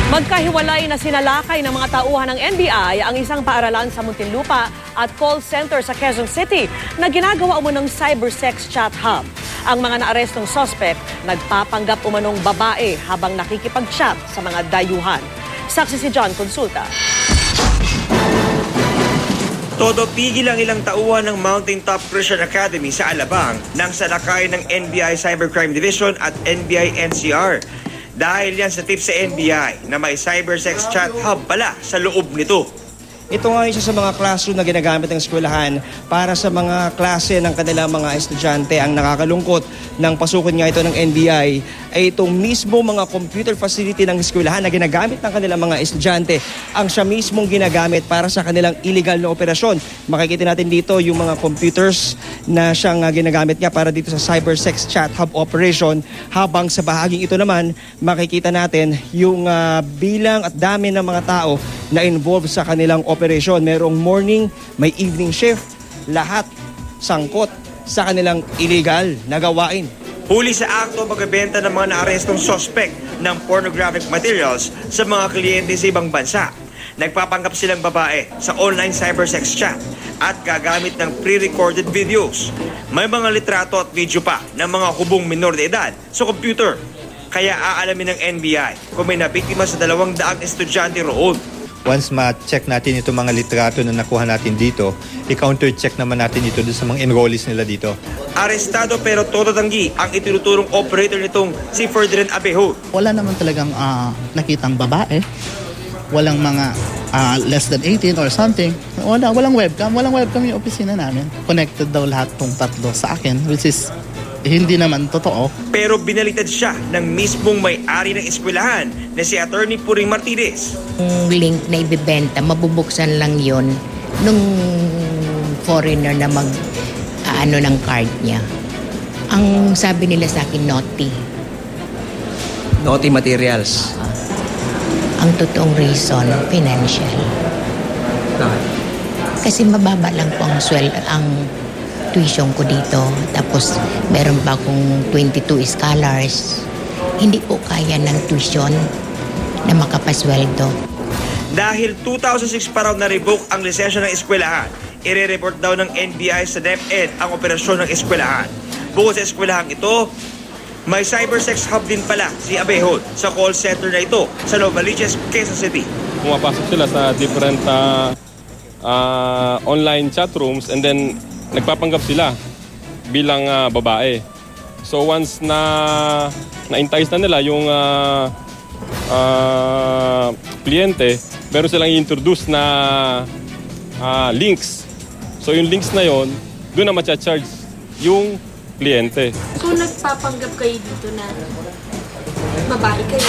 Magkahiwalay na sinalakay ng mga tauhan ng NBI ang isang paaralan sa Muntinlupa at call center sa Quezon City na ginagawa umanong cybersex chat hub. Ang mga naarestong suspect nagpapanggap umanong babae habang nakikipag-chat sa mga dayuhan. Saksi si John Consulta. Todo pigil ang ilang tauhan ng Mountain Top Christian Academy sa Alabang nang salakay ng NBI Cybercrime Division at NBI NCR. Dahil yan sa tips sa NBI na may cybersex chat hub pala sa loob nito. Ito nga isa sa mga classroom na ginagamit ng eskwelahan para sa mga klase ng kanilang mga estudyante. Ang nakakalungkot ng pasukin nga ito ng NBI ay itong mismo mga computer facility ng eskwelahan na ginagamit ng kanilang mga estudyante ang siya mismong ginagamit para sa kanilang illegal na operasyon. Makikita natin dito yung mga computers na siyang ginagamit nga para dito sa cybersex chat hub operation, habang sa bahaging ito naman makikita natin yung bilang at dami ng mga tao na involved sa kanilang operasyon. Merong morning, may evening shift, lahat sangkot sa kanilang illegal na gawain. Huli sa akto magbebenta ng mga naarestong suspect ng pornographic materials sa mga kliyente sa ibang bansa. Nagpapanggap silang babae sa online cybersex chat at gagamit ng pre-recorded videos. May mga litrato at video pa ng mga hubong minor de edad sa computer. Kaya aalamin ng NBI kung may nabiktima sa 200 estudyante roon. Once ma-check natin itong mga litrato na nakuha natin dito, i-counter-check naman natin ito sa mga enrollees nila dito. Arestado pero todo tanggi ang itinuturong operator nitong si Ferdinand Abejo. Wala naman talagang nakitang babae. Walang mga less than 18 or something. Walang webcam. Walang webcam yung opisina namin. Connected daw lahat tong tatlo sa akin, which is hindi naman totoo. Pero binalitad siya ng mismong may-ari ng eskwelahan na si Attorney Puring Martinez. Yung link na ibibenta, mabubuksan lang yon nung foreigner na mag-ano ng card niya. Ang sabi nila sa akin, naughty. Naughty materials. Ang totoong reason, financial. Kasi mababa lang po ang tuition ko dito. Tapos meron pa akong 22 scholars. Hindi po kaya ng tuition na makapasweldo. Dahil 2006 pa raw na-revoke ang lisensya ng eskwelahan, ire-report daw ng NBI sa DepEd ang operasyon ng eskwelahan. Bukod sa eskwelahan ito, may cybersex hub din pala si Abejo sa call center na ito sa Novaliches, Quezon City. Pumapasok sila sa different online chat rooms and then nagpapanggap sila bilang babae. So once na-entice na nila yung kliyente, meron silang i-introduce na links. So yung links na yon, doon na matcha-charge yung kliyente. So nagpapanggap kayo dito na babae kayo?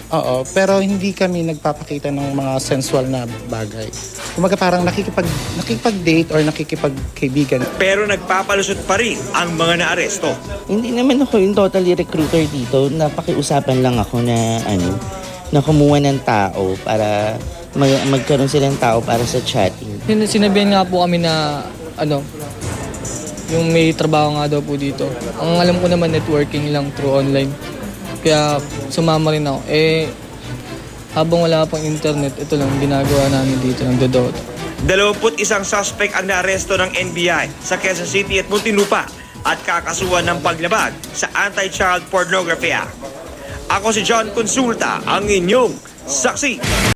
Oo, pero hindi kami nagpapakita ng mga sensual na bagay. Kumaga parang nakikipag-date or nakikipagkaibigan. Pero nagpapalusot pa rin ang mga naaresto. Hindi naman ako yung totally recruiter dito. Napakiusapan lang ako na kumuha ng tao para magkaroon sila ng tao para sa chatting. Sinabihan nga po kami na yung may trabaho nga daw po dito. Ang alam ko naman networking lang through online. Kaya sumama rin ako. Habang wala pang internet, ito lang ginagawa namin dito ng Dodot. 21 suspect ang naaresto ng NBI sa Quezon City at Muntinlupa at kakasuhan ng paglabag sa Anti-Child Pornography Act. Ako si John Consulta, ang inyong saksi.